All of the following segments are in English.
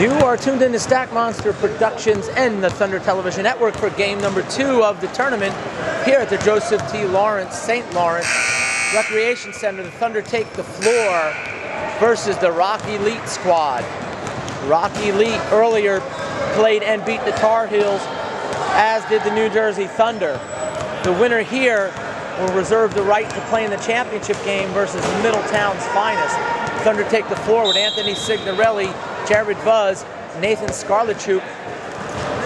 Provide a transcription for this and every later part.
You are tuned in to Stack Monster Productions and the Thunder Television Network for game number 2 of the tournament here at the Joseph T. Lawrence, St. Lawrence Recreation Center. The Thunder take the floor versus the Rock Elite squad. Rock Elite earlier played and beat the Tar Heels, as did the New Jersey Thunder. The winner here will reserve the right to play in the championship game versus Middletown's finest. Thunder take the floor with Anthony Signorelli, Jared Buzz, Nathan Skarlichuk,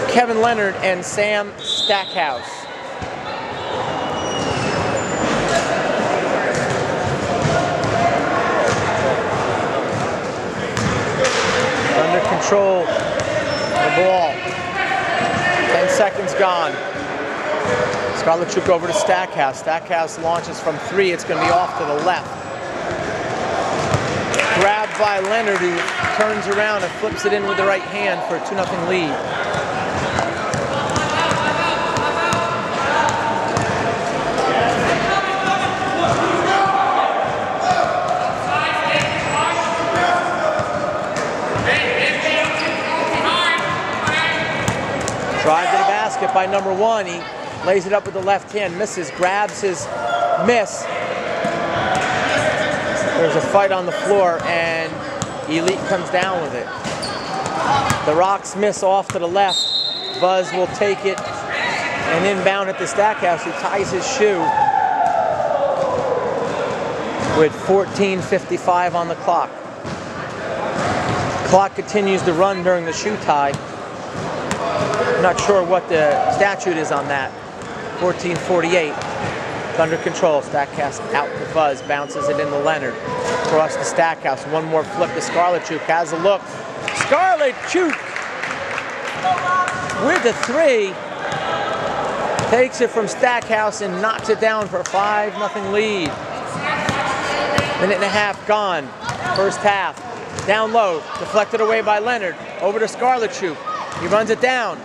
Kevin Leonard, and Sam Stackhouse. Thunder control the ball. 10 seconds gone. Skarlichuk over to Stackhouse. Stackhouse launches from 3. It's going to be off to the left. Grabbed by Leonard, who turns around and flips it in with the right hand for a 2-0 lead. Drive to the basket by number 1. He lays it up with the left hand, misses, grabs his miss. There's a fight on the floor, and Elite comes down with it. The Rocks miss off to the left. Buzz will take it and inbound at the Stackhouse, who ties his shoe with 14:55 on the clock. Clock continues to run during the shoe tie. I'm not sure what the statute is on that. 14:48. Under control. Stackhouse out to Buzz, bounces it into Leonard. Across the Stackhouse. One more flip to Skarlichuk. Has a look. Skarlichuk with the 3. Takes it from Stackhouse and knocks it down for a 5-0 lead. Minute and a half gone. First half. Down low. Deflected away by Leonard. Over to Skarlichuk. He runs it down.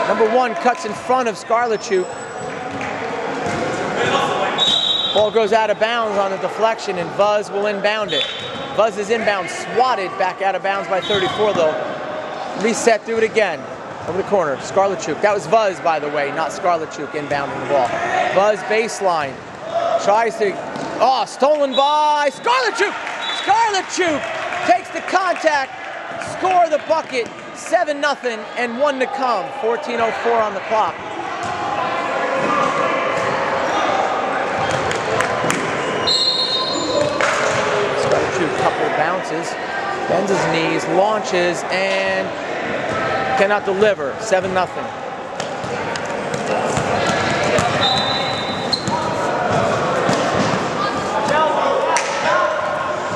Number 1 cuts in front of Skarlichuk. Ball goes out of bounds on a deflection, and Buzz will inbound it. Buzz is inbound, swatted back out of bounds by 34 though. Reset, do it again. Over the corner, Skarlichuk. That was Buzz, by the way, not Skarlichuk inbounding the ball. Buzz baseline. Tries to, stolen by Skarlichuk! Skarlichuk takes the contact, score the bucket, 7-0 and 1 to come. 14:04 on the clock. Couple of bounces, bends his knees, launches, and cannot deliver. 7-0.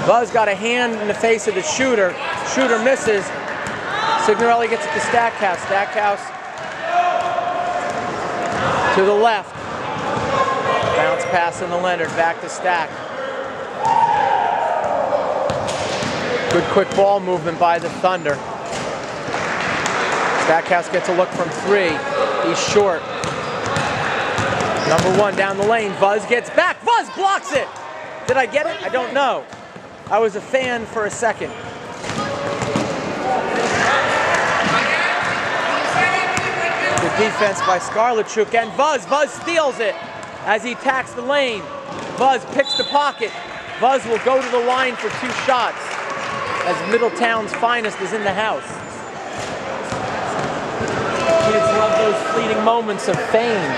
Buzz got a hand in the face of the shooter. Shooter misses. Signorelli gets it to Stackhouse. Stackhouse to the left. Bounce pass in the Leonard. Back to Stack. Good quick ball movement by the Thunder. Stackhouse gets a look from 3. He's short. Number 1 down the lane. Buzz gets back. Buzz blocks it. Did I get it? I don't know. I was a fan for a second. Good defense by Skarlichuk and Buzz. Buzz steals it as he attacks the lane. Buzz picks the pocket. Buzz will go to the line for 2 shots, as Middletown's finest is in the house. Kids love those fleeting moments of fame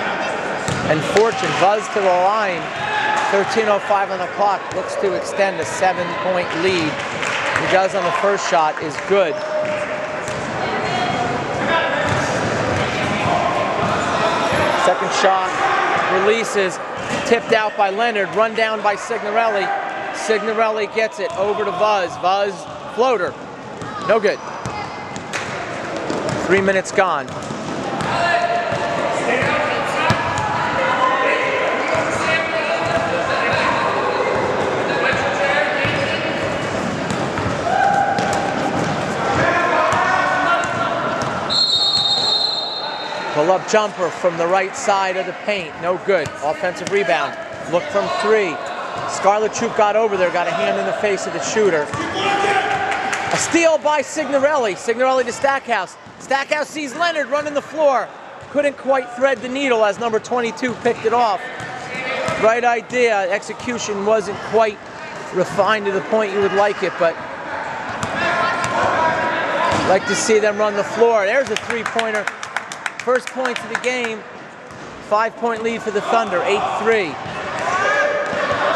and fortune. Buzz to the line. 13:05 on the clock. Looks to extend a 7-point lead. He does on the first shot is good. Second shot releases. Tipped out by Leonard. Run down by Signorelli. Signorelli gets it over to Buzz. Buzz floater. No good. 3 minutes gone. Pull-up jumper from the right side of the paint. No good. Offensive rebound. Look from 3. Skarlichuk got over there, got a hand in the face of the shooter. A steal by Signorelli. Signorelli to Stackhouse. Stackhouse sees Leonard running the floor. Couldn't quite thread the needle as number 22 picked it off. Right idea. Execution wasn't quite refined to the point you would like it, but like to see them run the floor. There's a three-pointer. First points of the game. 5-point lead for the Thunder, 8-3.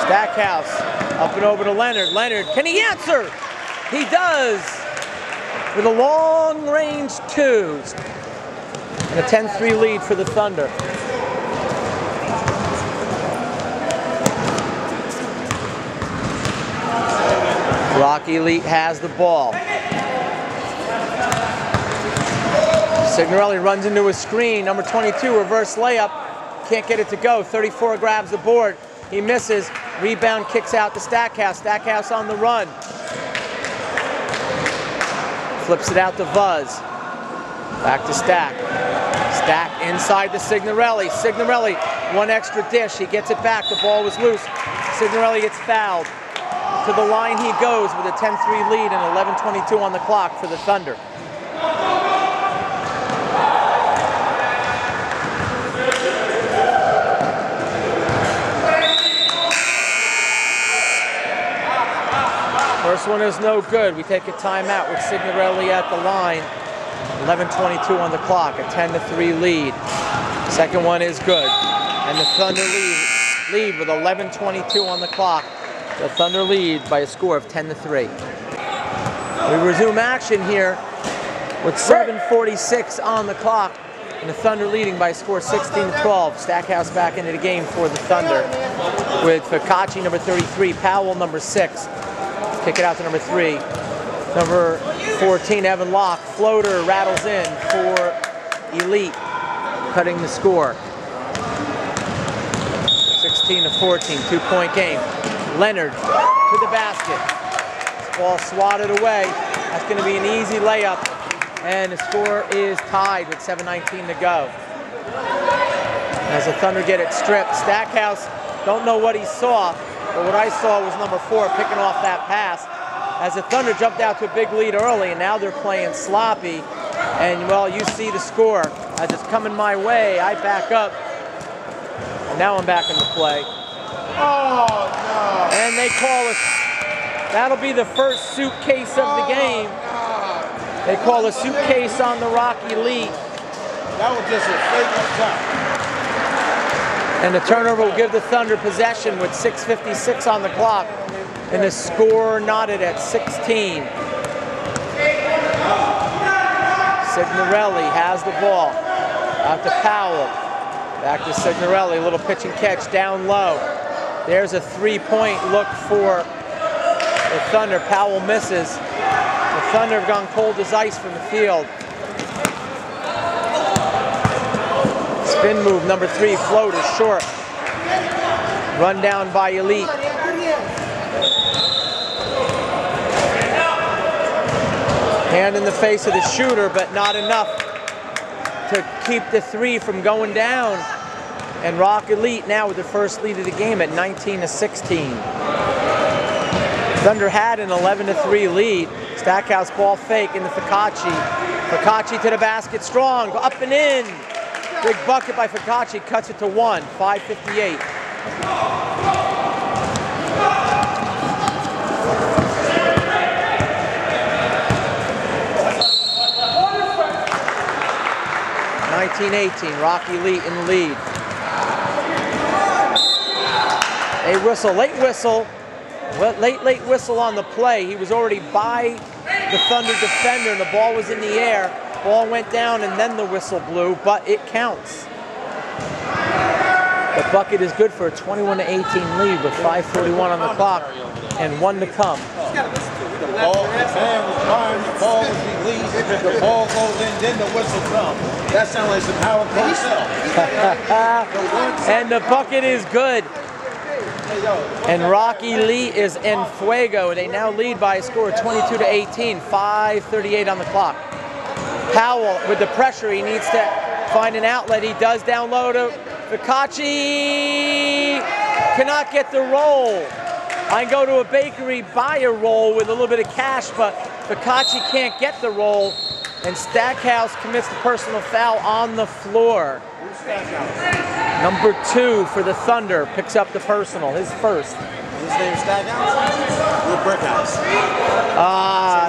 Stackhouse up and over to Leonard. Leonard, can he answer? He does, with a long-range two. And a 10-3 lead for the Thunder. Rocky Elite has the ball. Signorelli runs into a screen. Number 22, reverse layup. Can't get it to go. 34 grabs the board. He misses. Rebound kicks out to Stackhouse. Stackhouse on the run. Flips it out to Vuz. Back to Stack. Stack inside to Signorelli. Signorelli, one extra dish. He gets it back. The ball was loose. Signorelli gets fouled. To the line he goes with a 10-3 lead and 11:22 on the clock for the Thunder. First one is no good. We take a timeout with Signorelli at the line. 11:22 on the clock, a 10-3 lead. Second one is good. And the Thunder lead with 11:22 on the clock. The Thunder lead by a score of 10-3. We resume action here with 7:46 on the clock. And the Thunder leading by a score of 16-12. Stackhouse back into the game for the Thunder with Fakachi, number 33, Powell, number 6. Kick it out to number 3. Number 14, Evan Locke. Floater rattles in for Elite, cutting the score. 16-14, 2-point game. Leonard to the basket. This ball swatted away. That's going to be an easy layup. And the score is tied with 7:19 to go. As the Thunder get it stripped, Stackhouse, don't know what he saw, but what I saw was number 4 picking off that pass. As the Thunder jumped out to a big lead early, and now they're playing sloppy. And, well, you see the score. As it's coming my way, I back up. And now I'm back into play. Oh, no. And they call us. That'll be the first suitcase of the game. They call a suitcase on the Rocky Elite. That was just a fake attack. And the turnover will give the Thunder possession with 6:56 on the clock. And the score knotted at 16. Signorelli has the ball. Out to Powell. Back to Signorelli. A little pitch and catch down low. There's a 3-point look for the Thunder. Powell misses. The Thunder have gone cold as ice from the field. Spin move, number 3, floater, short. Run down by Elite. Hand in the face of the shooter, but not enough to keep the 3 from going down. And Rock Elite now with the first lead of the game at 19-16. Thunder had an 11-3 lead. Stackhouse ball fake into Fakachi. Fakachi to the basket, strong, up and in. Big bucket by Fakachi, cuts it to 1, 5:58. Rocky Elite in the lead. A whistle, late whistle on the play. He was already by the Thunder defender and the ball was in the air. Ball went down and then the whistle blew, but it counts. The bucket is good for a 21-18 lead with 5:41 on the clock and 1 to come. The ball, the man was trying, the ball was released, the ball goes in, then the whistle comes. That sounds like some Howard Cosell. And the bucket is good. And Rocky Elite is en fuego. They now lead by a score of 22-18, 5:38 on the clock. Powell with the pressure, he needs to find an outlet. He does down low to Fakachi. Cannot get the roll. I can go to a bakery, buy a roll with a little bit of cash, but Focacci can't get the roll, and Stackhouse commits the personal foul on the floor. Number 2 for the Thunder picks up the personal, his first. His name is Stackhouse? Or Brickhouse?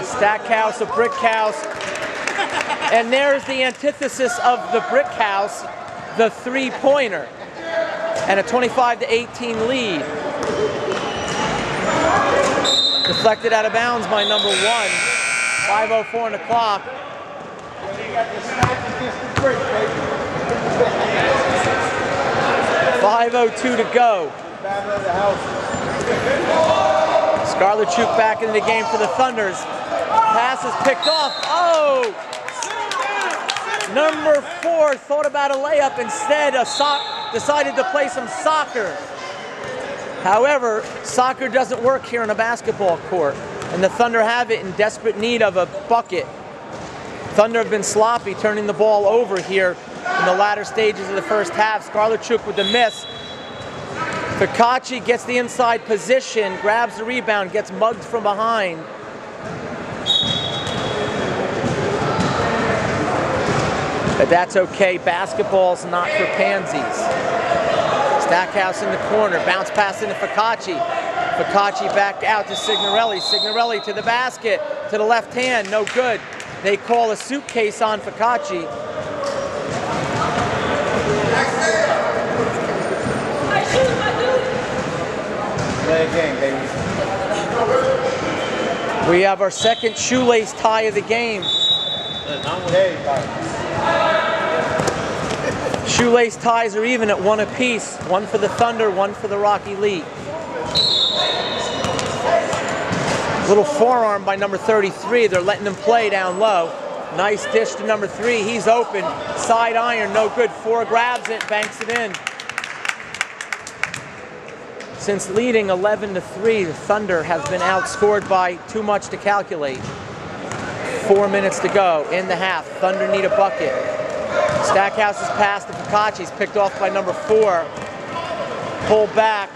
Stackhouse, a brick house. And there's the antithesis of the brick house, the three-pointer. And a 25-18 lead. Deflected out of bounds by number 1. 5:04 on the clock. 5:02 to go. Skarlarchuk back into the game for the Thunders. Pass is picked off. Oh! Number 4 thought about a layup. Instead, decided to play some soccer. However, soccer doesn't work here on a basketball court, and the Thunder have it in desperate need of a bucket. Thunder have been sloppy, turning the ball over here in the latter stages of the first half. Skarlarchuk with the miss. Focacci gets the inside position, grabs the rebound, gets mugged from behind. But that's okay, basketball's not for pansies. Stackhouse in the corner, bounce pass into Focacci. Focacci back out to Signorelli. Signorelli to the basket, to the left hand, no good. They call a suitcase on Focacci. Play a game, baby. We have our second shoelace tie of the game. Shoelace ties are even at 1 apiece. 1 for the Thunder, 1 for the Rocky League. Little forearm by number 33. They're letting him play down low. Nice dish to number 3. He's open. Side iron, no good. 4 grabs it, banks it in. Since leading 11-3, the Thunder have been outscored by too much to calculate. 4 minutes to go in the half. Thunder need a bucket. Stackhouse's pass to Focacci's picked off by number 4. Pull back.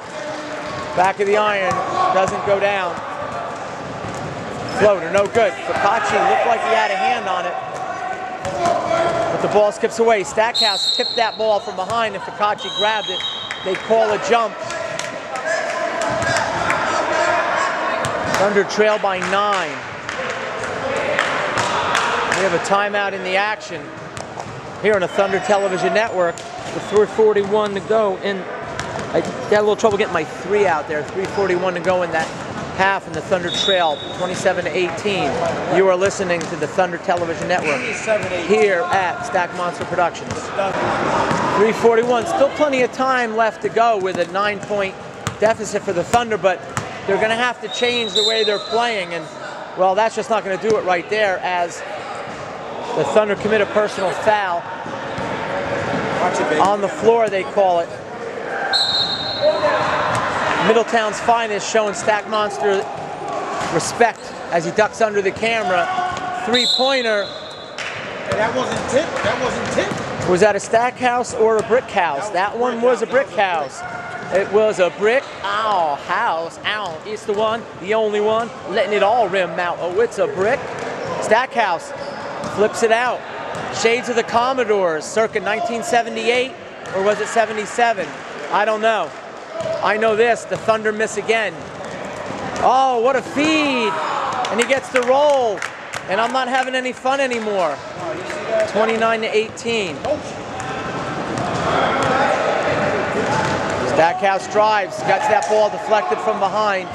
Back of the iron. Doesn't go down. Floater, no good. Focacci looked like he had a hand on it. But the ball skips away. Stackhouse tipped that ball from behind and Focacci grabbed it. They call a jump. Thunder trail by 9. We have a timeout in the action here on the Thunder Television Network with 3:41 to go. And I got a little trouble getting my 3 out there. 3:41 to go in that half, and the Thunder trail 27-18. You are listening to the Thunder Television Network here at Stack Monster Productions. 3:41, still plenty of time left to go with a 9-point deficit for the Thunder, but they're going to have to change the way they're playing, and well, that's just not going to do it right there as the Thunder commit a personal foul. On the floor, they call it. Middletown's finest showing Stack Monster respect as he ducks under the camera. 3-pointer. Hey, that wasn't tipped. That wasn't tipped. Was that a Stackhouse or a brick house? That one was a brick house. It was a brick house. Ow, it's the one, the only one, letting it all rim out. Oh, it's a brick. Stackhouse flips it out. Shades of the Commodores, circa 1978, or was it 77? I don't know. I know this, the Thunder miss again. Oh, what a feed! And he gets the roll. And I'm not having any fun anymore. 29-18. Stackhouse drives, gets that ball deflected from behind.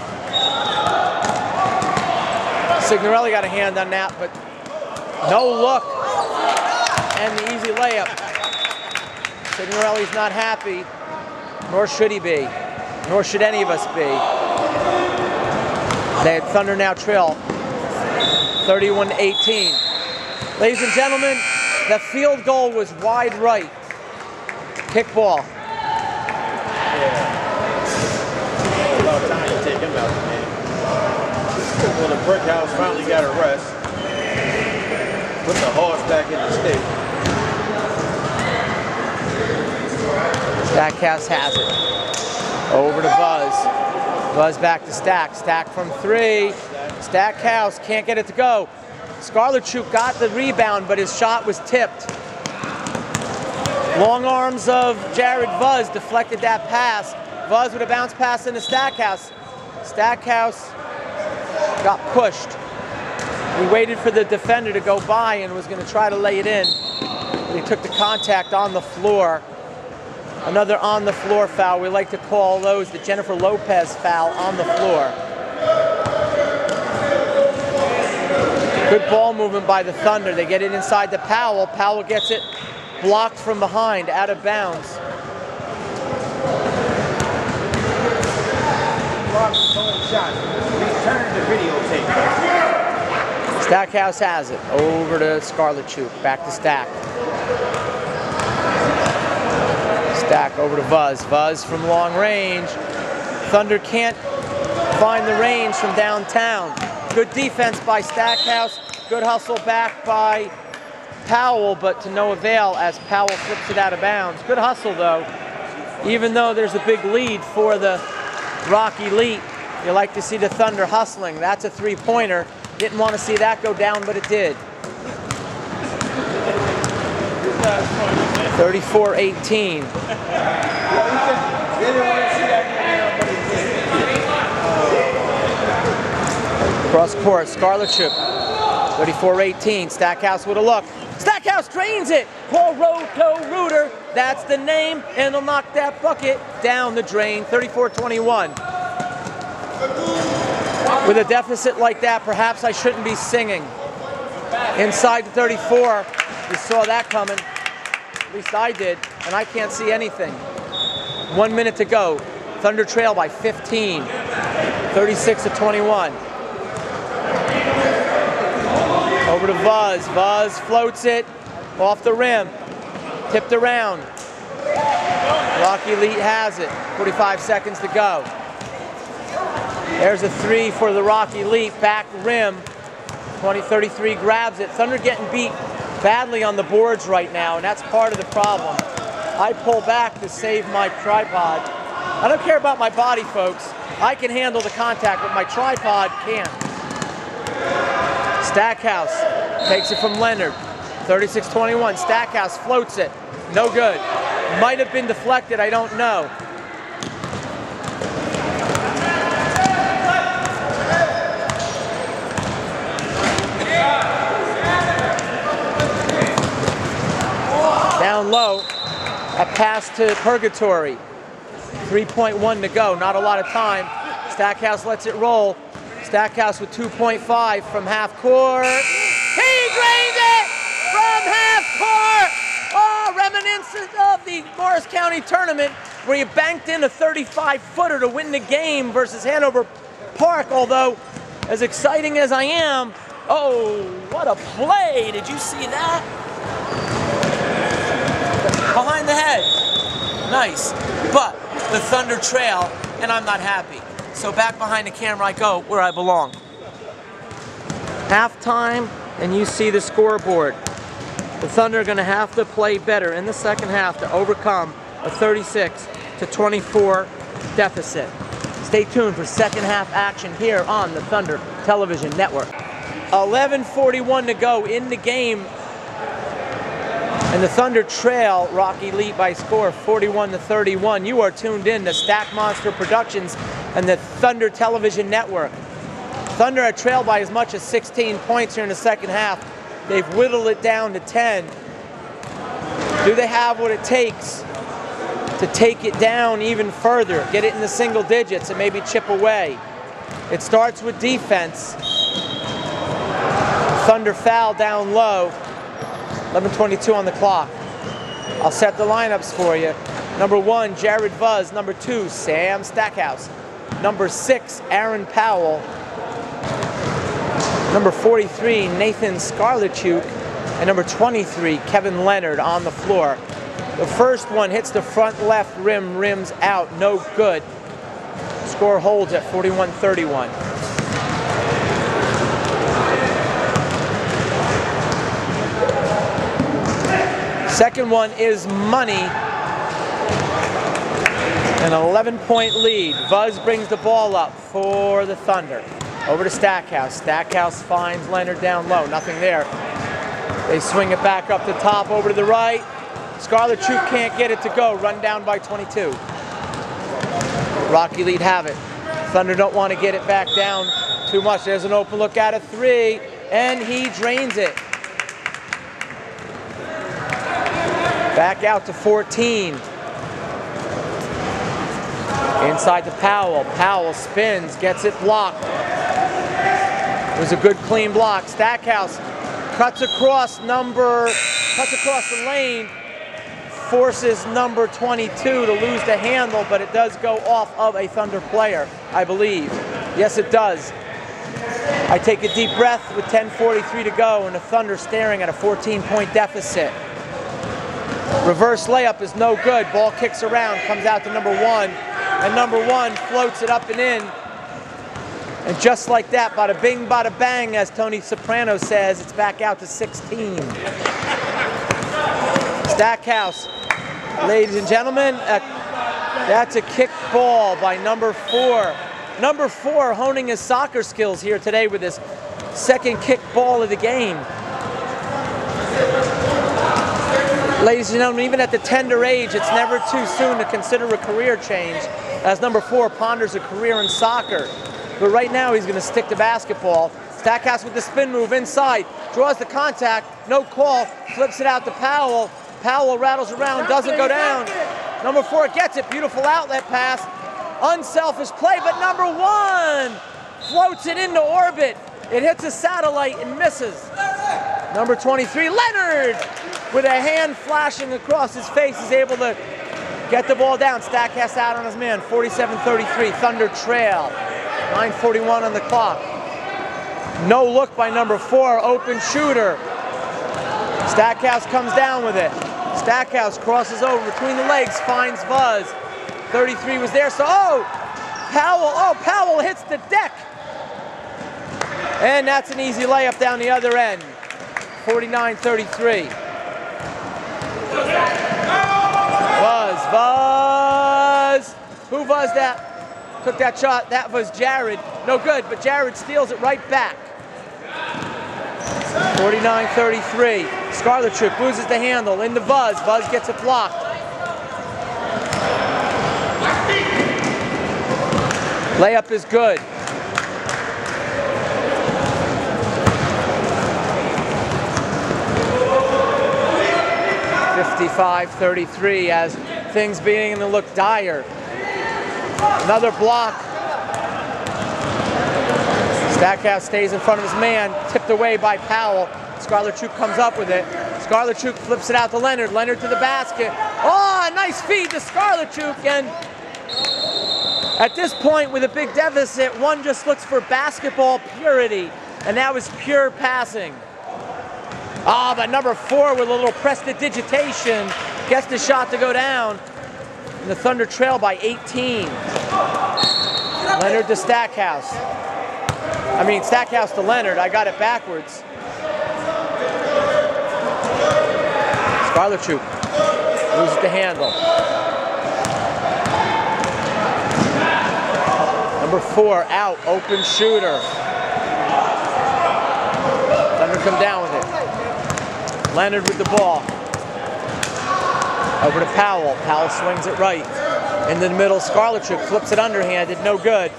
Signorelli got a hand on that, but no look. And the easy layup. Signorelli's not happy, nor should he be, nor should any of us be. The Thunder now trail 31-18. Ladies and gentlemen, the field goal was wide right. Kickball. About time you take him out, man. Well, the brick house finally got a rest. Put the horse back in the stick. Stackhouse has it. Over to Buzz. Buzz back to Stack. Stack from 3. Stackhouse can't get it to go. Skarlichuk got the rebound, but his shot was tipped. Long arms of Jared Vuz deflected that pass. Vuz with a bounce pass into Stackhouse. Stackhouse got pushed. He waited for the defender to go by and was going to try to lay it in. But he took the contact on the floor. Another on the floor foul. We like to call those the Jennifer Lopez foul on the floor. Good ball movement by the Thunder. They get it inside to Powell. Powell gets it blocked from behind, out of bounds. Return the videotape. Stackhouse has it. Over to Skarlichuk. Back to Stack. Stack over to Vuz. Vuz from long range. Thunder can't find the range from downtown. Good defense by Stackhouse. Good hustle back by Powell, but to no avail as Powell flips it out of bounds. Good hustle though. Even though there's a big lead for the Rock Elite, you like to see the Thunder hustling. That's a three-pointer. Didn't want to see that go down, but it did. 34-18. Cross court, Skarlichuk. 34-18. Stackhouse with a look. Stackhouse drains it. Paul Roto-Rooter. That's the name, and he'll knock that bucket down the drain. 34-21. With a deficit like that, perhaps I shouldn't be singing. Inside the 34, we saw that coming. At least I did, and I can't see anything. 1 minute to go. Thunder trail by 15. 36-21. Over to Vuz. Vuz floats it off the rim. Tipped around. Rock Elite has it. 45 seconds to go. There's a three for the Rock Elite. Back rim. 20-33 grabs it. Thunder getting beat badly on the boards right now, and that's part of the problem. I pull back to save my tripod. I don't care about my body, folks. I can handle the contact, but my tripod can't. Stackhouse takes it from Leonard. 36-21. Stackhouse floats it. No good. Might have been deflected, I don't know. Down low, a pass to Purgatory. 3.1 to go, not a lot of time. Stackhouse lets it roll. Stackhouse with 2.5 from half court. He drains it from half court! Oh, reminiscent of the Morris County tournament where you banked in a 35-footer to win the game versus Hanover Park, although as exciting as I am, oh, what a play! Did you see that? Behind the head. Nice. But the Thunder trail, and I'm not happy. So back behind the camera I go, where I belong. Halftime, and you see the scoreboard. The Thunder are going to have to play better in the second half to overcome a 36-24 deficit. Stay tuned for second half action here on the Thunder Television Network. 11:41 to go in the game. And the Thunder trail Rock Elite by score 41-31. You are tuned in to Stack Monster Productions and the Thunder Television Network. Thunder are trailed by as much as 16 points here in the second half. They've whittled it down to 10. Do they have what it takes to take it down even further, get it in the single digits and maybe chip away? It starts with defense. Thunder foul down low. 11:22 on the clock. I'll set the lineups for you. Number 1, Jared Vuz. Number 2, Sam Stackhouse. Number 6, Aaron Powell. Number 43, Nathan Skarlichuk. And number 23, Kevin Leonard on the floor. The first one hits the front left rim, rims out, no good. Score holds at 41-31. Second one is money. An 11-point lead. Vuz brings the ball up for the Thunder. Over to Stackhouse. Stackhouse finds Leonard down low. Nothing there. They swing it back up the top, over to the right. Scarlet Troop can't get it to go. Run down by 22. Rocky Lead have it. Thunder don't want to get it back down too much. There's an open look at a 3, and he drains it. Back out to 14. Inside to Powell. Powell spins, gets it blocked. It was a good clean block. Stackhouse cuts across the lane, forces number 22 to lose the handle, but it does go off of a Thunder player, I believe. Yes, it does. I take a deep breath with 10:43 to go, and the Thunder staring at a 14-point deficit. Reverse layup is no good. Ball kicks around, comes out to number 1, and number 1 floats it up and in. And just like that, bada bing, bada bang, as Tony Soprano says, it's back out to 16. Stackhouse, ladies and gentlemen, that's a kick ball by number 4. Number 4 honing his soccer skills here today with his second kick ball of the game. Ladies and gentlemen, even at the tender age, it's never too soon to consider a career change, as number 4 ponders a career in soccer. But right now, he's going to stick to basketball. Stackhouse with the spin move inside, draws the contact, no call, flips it out to Powell. Powell rattles around, doesn't go down. Number 4 gets it, beautiful outlet pass. Unselfish play, but number 1 floats it into orbit. It hits a satellite and misses. Number 23, Leonard, with a hand flashing across his face, is able to get the ball down. Stackhouse out on his man, 47-33, Thunder trail. 9:41 on the clock. No look by number 4, open shooter. Stackhouse comes down with it. Stackhouse crosses over between the legs, finds Buzz. 33 was there, so Powell hits the deck. And that's an easy layup down the other end. 49-33. Buzz. Who was that? Took that shot. That was Jared. No good, but Jared steals it right back. 49-33. Scarlet Troop loses the handle into Buzz. Buzz gets it blocked. Layup is good. 55-33 as things beginning to look dire. Another block. Stackhouse stays in front of his man, tipped away by Powell. Scarlet Troop comes up with it. Scarlet Troop flips it out to Leonard. Leonard to the basket. Oh, nice feed to Scarlet Troop. And at this point, with a big deficit, one just looks for basketball purity. And that was pure passing. Ah, but number 4 with a little prestidigitation gets the shot to go down. And the Thunder trail by 18. Leonard to Stackhouse. I mean, Stackhouse to Leonard. I got it backwards. Scarlet Troop loses the handle. Number 4 out, open shooter. Thunder come down with it. Leonard with the ball. Over to Powell. Powell swings it right. Into the middle, Scarlet Troop flips it underhanded, no good.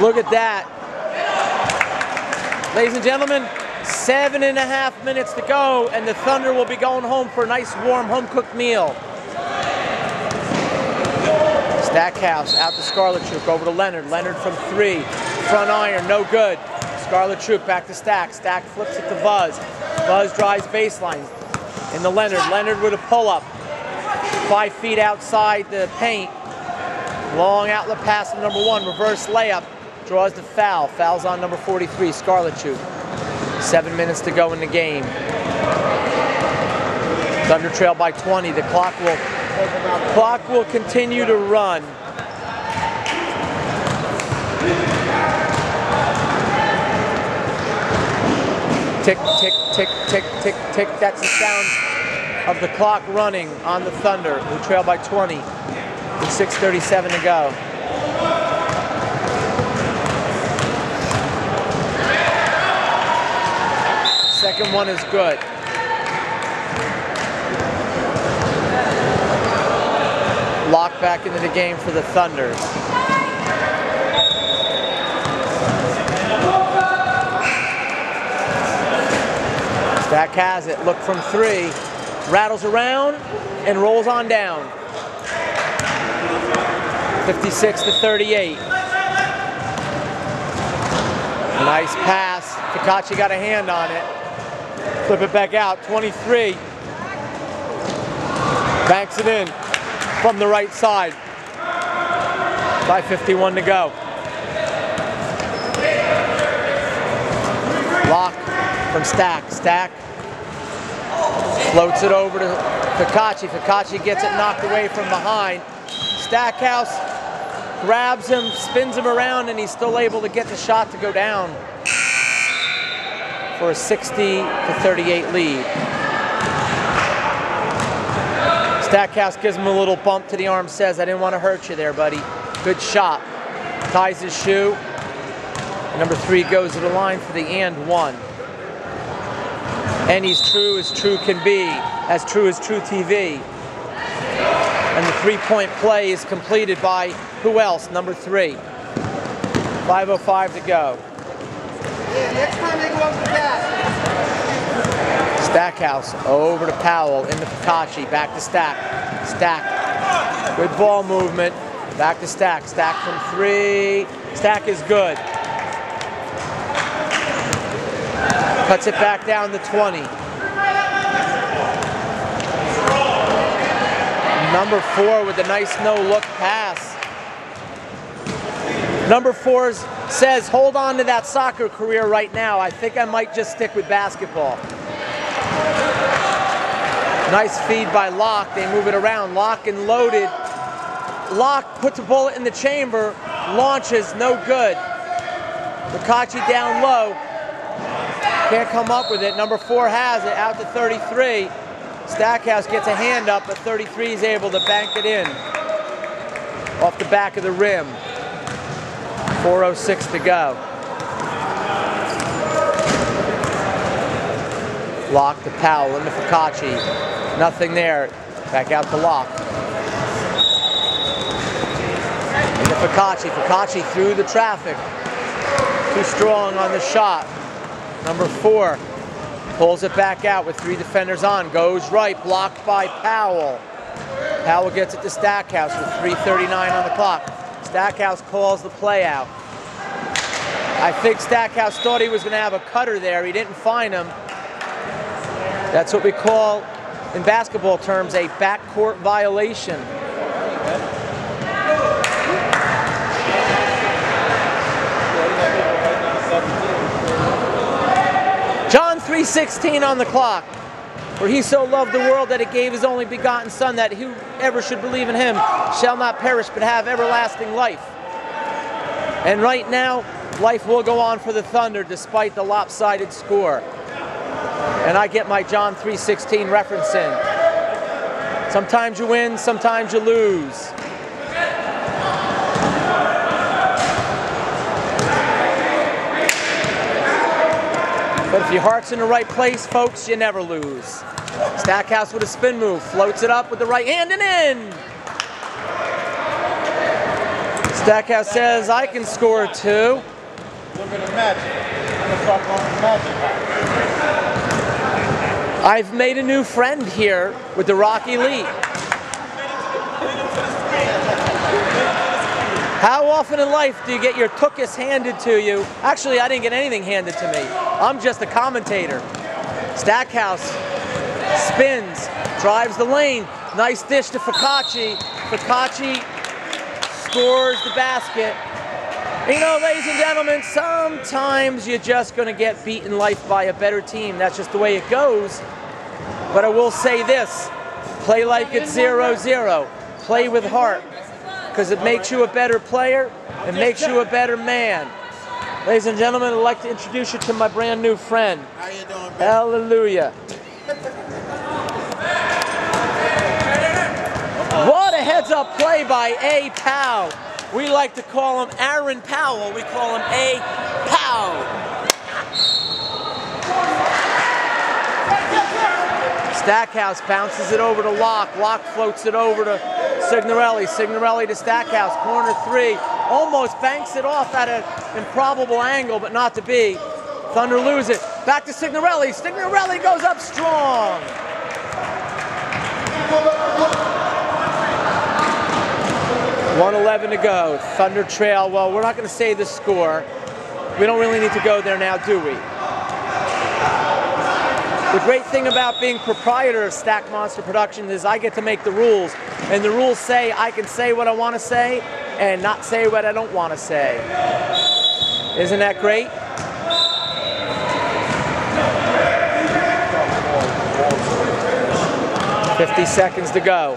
Look at that. Ladies and gentlemen, 7.5 minutes to go, and the Thunder will be going home for a nice, warm, home-cooked meal. Stackhouse out to Scarlet Troop, over to Leonard. Leonard from 3, front iron, no good. Scarlet Troop back to Stack. Stack flips it to Buzz. Buzz drives baseline into Leonard. Leonard with a pull-up. 5 feet outside the paint. Long outlet pass to number 1, reverse layup. Draws the foul. Foul's on number 43, Scarlet Troop. 7 minutes to go in the game. Thunder trail by 20. The clock will continue to run. Tick, tick, tick, tick, tick, tick. That's the sound of the clock running on the Thunder, who trail by 20 with 6:37 to go. Second one is good. Lock back into the game for the Thunder. Stack has it. Look from three. Rattles around and rolls on down. 56-38. Nice pass. Fikachi got a hand on it. Flip it back out. 23. Banks it in from the right side. 5:51 to go. Lock from Stack. Stack floats it over to Fikachi. Fikachi gets it knocked away from behind. Stackhouse grabs him, spins him around, and he's still able to get the shot to go down for a 60-38 lead. Stackhouse gives him a little bump to the arm, says, "I didn't want to hurt you there, buddy. Good shot." Ties his shoe. Number 3 goes to the line for the and one. And he's true as true can be, as true TV. And the three-point play is completed by who else? Number 3. 5:05 to go. Yeah, next time they go up to that. Stackhouse over to Powell, into Fikachi, back to Stack. Stack, good ball movement, back to Stack. Stack from 3. Stack is good. Cuts it back down to 20. Number 4 with a nice no-look pass. Number 4 says, hold on to that soccer career right now. I think I might just stick with basketball. Nice feed by Locke. They move it around. Lock and loaded. Locke puts a bullet in the chamber. Launches, no good. Fikachi down low. Can't come up with it. Number 4 has it out to 33. Stackhouse gets a hand up, but 33 is able to bank it in off the back of the rim. 4:06 to go. Lock to Powell, into Fikachi. Nothing there. Back out to Locke. Into Fikachi. Fikachi through the traffic. Too strong on the shot. Number 4 pulls it back out with 3 defenders on. Goes right, blocked by Powell. Powell gets it to Stackhouse with 3:39 on the clock. Stackhouse calls the play out. I think Stackhouse thought he was going to have a cutter there. He didn't find him. That's what we call, in basketball terms, a backcourt violation. John 3:16 on the clock. For he so loved the world that he gave his only begotten Son, that whoever should believe in him shall not perish but have everlasting life. And right now, life will go on for the Thunder despite the lopsided score. And I get my John 3:16 reference in. Sometimes you win, sometimes you lose. But if your heart's in the right place, folks, you never lose. Stackhouse with a spin move, floats it up with the right hand and in. Stackhouse says, I can score 2. Look at the magic. I'm going to start going to magic. I've made a new friend here with the Rock Elite. How often in life do you get your tuchus handed to you? Actually, I didn't get anything handed to me. I'm just a commentator. Stackhouse spins, drives the lane. Nice dish to Fikachi. Fikachi scores the basket. You know, ladies and gentlemen, sometimes you're just going to get beaten in life by a better team. That's just the way it goes. But I will say this, play like it's 0-0. Play with heart, because it makes you a better player. It makes you a better man. Ladies and gentlemen, I'd like to introduce you to my brand new friend. How you doing, Ben? Hallelujah. What a heads-up play by A. Powell. We like to call him Aaron Powell. We call him A. Powell. Stackhouse bounces it over to Locke. Locke floats it over to Signorelli. Signorelli to Stackhouse. Corner three. Almost banks it off at an improbable angle, but not to be. Thunder lose it. Back to Signorelli. Signorelli goes up strong. .111 to go. Thunder trail. Well, we're not going to say the score. We don't really need to go there now, do we? The great thing about being proprietor of Stack Monster Productions is I get to make the rules. And the rules say I can say what I want to say and not say what I don't want to say. Isn't that great? .50 seconds to go.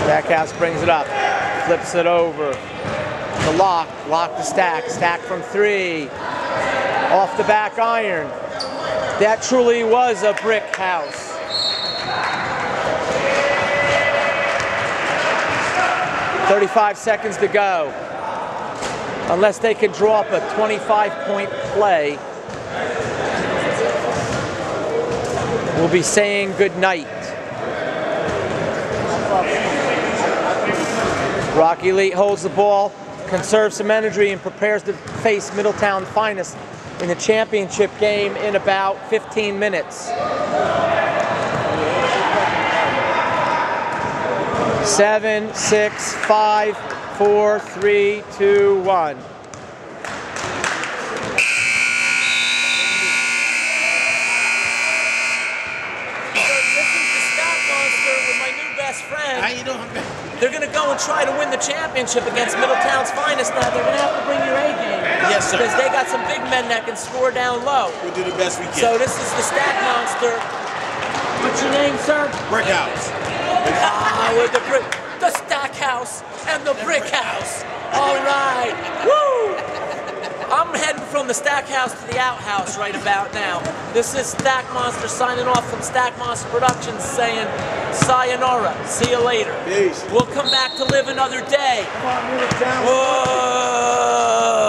Stackhouse brings it up, flips it over to Locke. Locke to Stack. Stack from three. Off the back iron. That truly was a brick house. .35 seconds to go. Unless they can draw up a 25-point play, we'll be saying good night. Rocky Elite holds the ball, conserves some energy, and prepares to face Middletown Finest in the championship game in about 15 minutes. 7, 6, 5, 4, 3, 2, 1. How you doing, Ben? They're going to go and try to win the championship against Middletown's Finest. Now, they're going to have to bring your A game. Yes, sir. Because they got some big men that can score down low. We'll do the best we can. So this is the Stack Monster. What's your name, sir? Brick House. With the Stack House and the Brick House. All right. Woo! I'm heading from the Stack House to the outhouse right about now. This is Stack Monster signing off from Stack Monster Productions saying sayonara. See you later. Peace. We'll come back to live another day. Come on, move it down. Whoa!